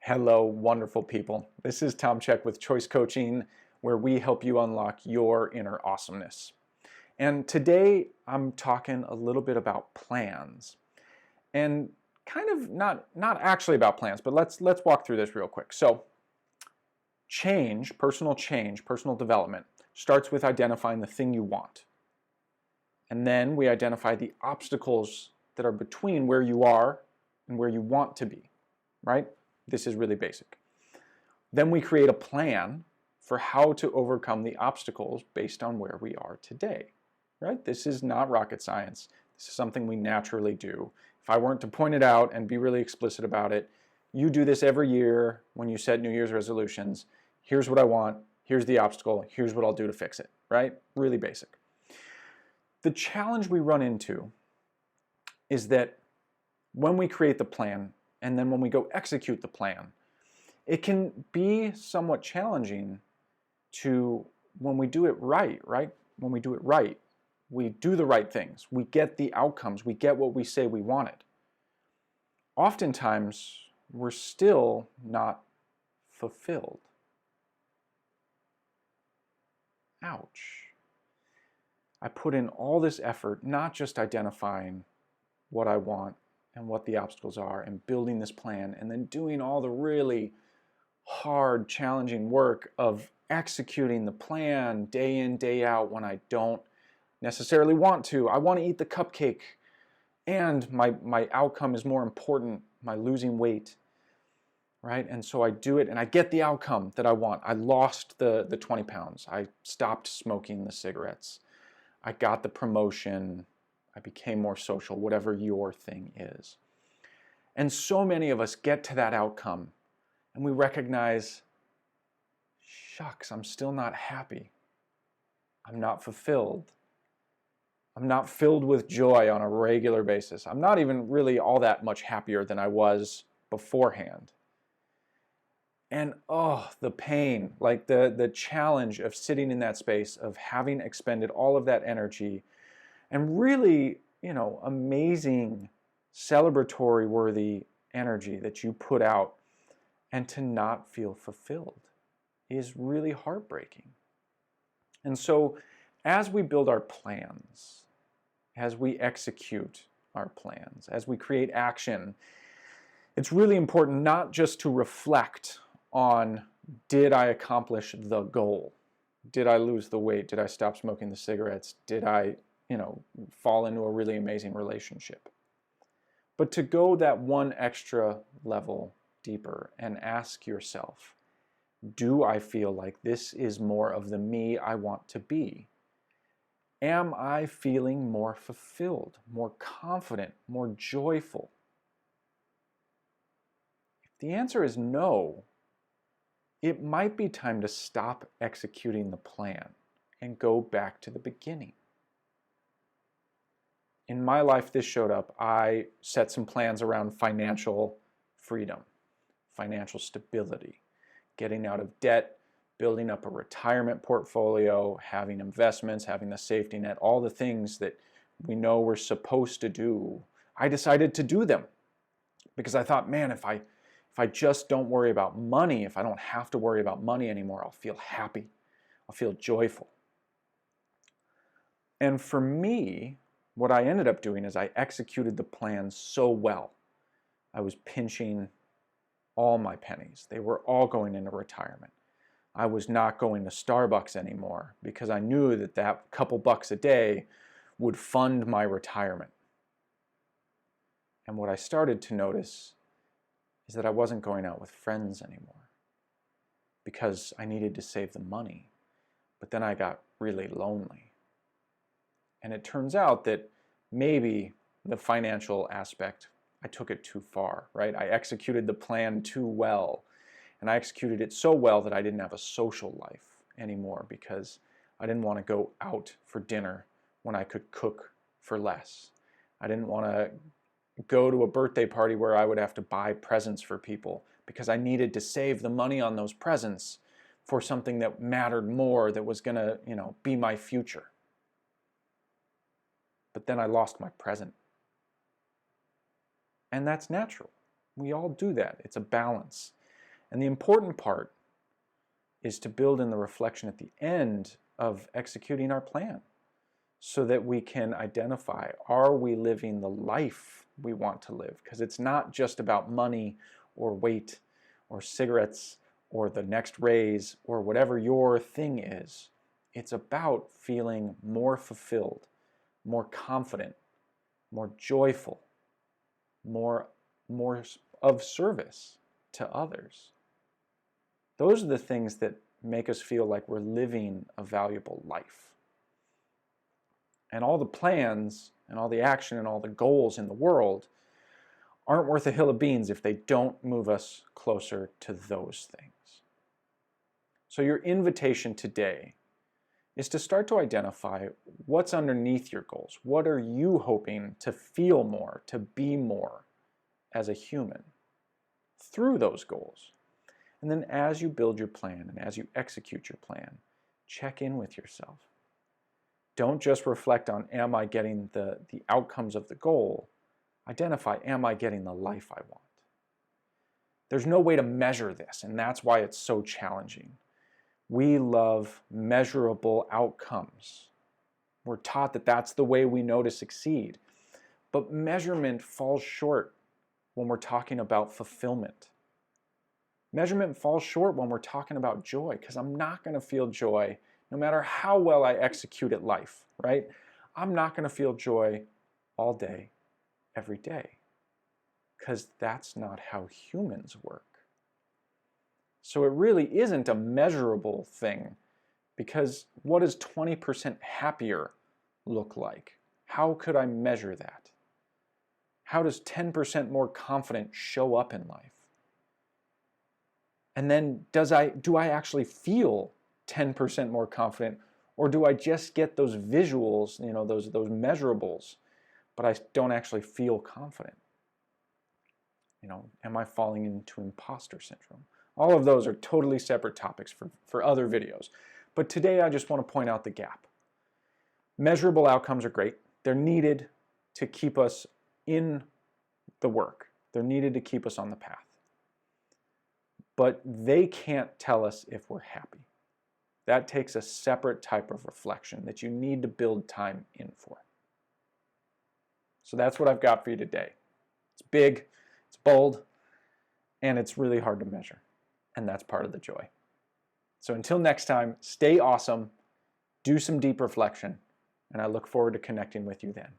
Hello, wonderful people. This is Tom Check with Choice Coaching, where we help you unlock your inner awesomeness. And today I'm talking a little bit about plans. And kind of not actually about plans, but let's walk through this real quick. So, change, personal development starts with identifying the thing you want. And then we identify the obstacles that are between where you are and where you want to be, right? This is really basic. Then we create a plan for how to overcome the obstacles based on where we are today, right? This is not rocket science. This is something we naturally do. If I weren't to point it out and be really explicit about it, you do this every year when you set New Year's resolutions. Here's what I want. Here's the obstacle. Here's what I'll do to fix it, right? Really basic. The challenge we run into is that when we create the plan and then when we go execute the plan, it can be somewhat challenging to, when we do it right? When we do it right, we do the right things, we get the outcomes, we get what we say we wanted. Oftentimes, we're still not fulfilled. Ouch. I put in all this effort, not just identifying what I want and what the obstacles are and building this plan and then doing all the really hard, challenging work of executing the plan day in, day out when I don't necessarily want to. I want to eat the cupcake and my outcome is more important, my losing weight, right? And so I do it and I get the outcome that I want. I lost the 20 pounds. I stopped smoking the cigarettes. I got the promotion. I became more social, whatever your thing is. And so many of us get to that outcome and we recognize, shucks, I'm still not happy. I'm not fulfilled. I'm not filled with joy on a regular basis. I'm not even really all that much happier than I was beforehand. And the pain, like the challenge of sitting in that space, of having expended all of that energy and really, amazing, celebratory worthy energy that you put out, and to not feel fulfilled is really heartbreaking. And so as we build our plans, as we execute our plans, as we create action, it's really important not just to reflect on, did I accomplish the goal? Did I lose the weight? Did I stop smoking the cigarettes? Did I, fall into a really amazing relationship? But to go that one extra level deeper and ask yourself, do I feel like this is more of the me I want to be? Am I feeling more fulfilled, more confident, more joyful? If the answer is no, it might be time to stop executing the plan and go back to the beginning. In my life, this showed up. I set some plans around financial freedom, financial stability, getting out of debt, building up a retirement portfolio, having investments, having the safety net, all the things that we know we're supposed to do. I decided to do them because I thought, man, if I just don't worry about money, if I don't have to worry about money anymore, I'll feel happy. I'll feel joyful. And for me, what I ended up doing is I executed the plan so well. I was pinching all my pennies. They were all going into retirement. I was not going to Starbucks anymore because I knew that that couple bucks a day would fund my retirement. And what I started to notice is that I wasn't going out with friends anymore because I needed to save the money. But then I got really lonely. And it turns out that maybe the financial aspect, I took it too far, right? I executed the plan too well. And I executed it so well that I didn't have a social life anymore because I didn't want to go out for dinner when I could cook for less. I didn't want to go to a birthday party where I would have to buy presents for people because I needed to save the money on those presents for something that mattered more, that was going to, be my future. But then I lost my present. And that's natural. We all do that. It's a balance. And the important part is to build in the reflection at the end of executing our plan so that we can identify, are we living the life we want to live? Because it's not just about money or weight or cigarettes or the next raise or whatever your thing is. It's about feeling more fulfilled, more confident, more joyful, more of service to others. Those are the things that make us feel like we're living a valuable life. And all the plans and all the action and all the goals in the world aren't worth a hill of beans if they don't move us closer to those things. So your invitation today is to start to identify what's underneath your goals. What are you hoping to feel more, to be more as a human through those goals? And then as you build your plan and as you execute your plan, check in with yourself. Don't just reflect on, am I getting the outcomes of the goal? Identify, am I getting the life I want? There's no way to measure this, and that's why it's so challenging. We love measurable outcomes. We're taught that that's the way we know to succeed. But measurement falls short when we're talking about fulfillment. Measurement falls short when we're talking about joy, because I'm not going to feel joy no matter how well I execute at life, right? I'm not going to feel joy all day, every day, because that's not how humans work. So it really isn't a measurable thing, because what does 20% happier look like? How could I measure that? How does 10% more confident show up in life? And then do I actually feel 10% more confident, or do I just get those visuals, those measurables, but I don't actually feel confident? Am I falling into imposter syndrome? All of those are totally separate topics for other videos. But today I just want to point out the gap. Measurable outcomes are great. They're needed to keep us in the work. They're needed to keep us on the path. But they can't tell us if we're happy. That takes a separate type of reflection that you need to build time in for. So that's what I've got for you today. It's big, it's bold, and it's really hard to measure. And that's part of the joy. So until next time, stay awesome, do some deep reflection, and I look forward to connecting with you then.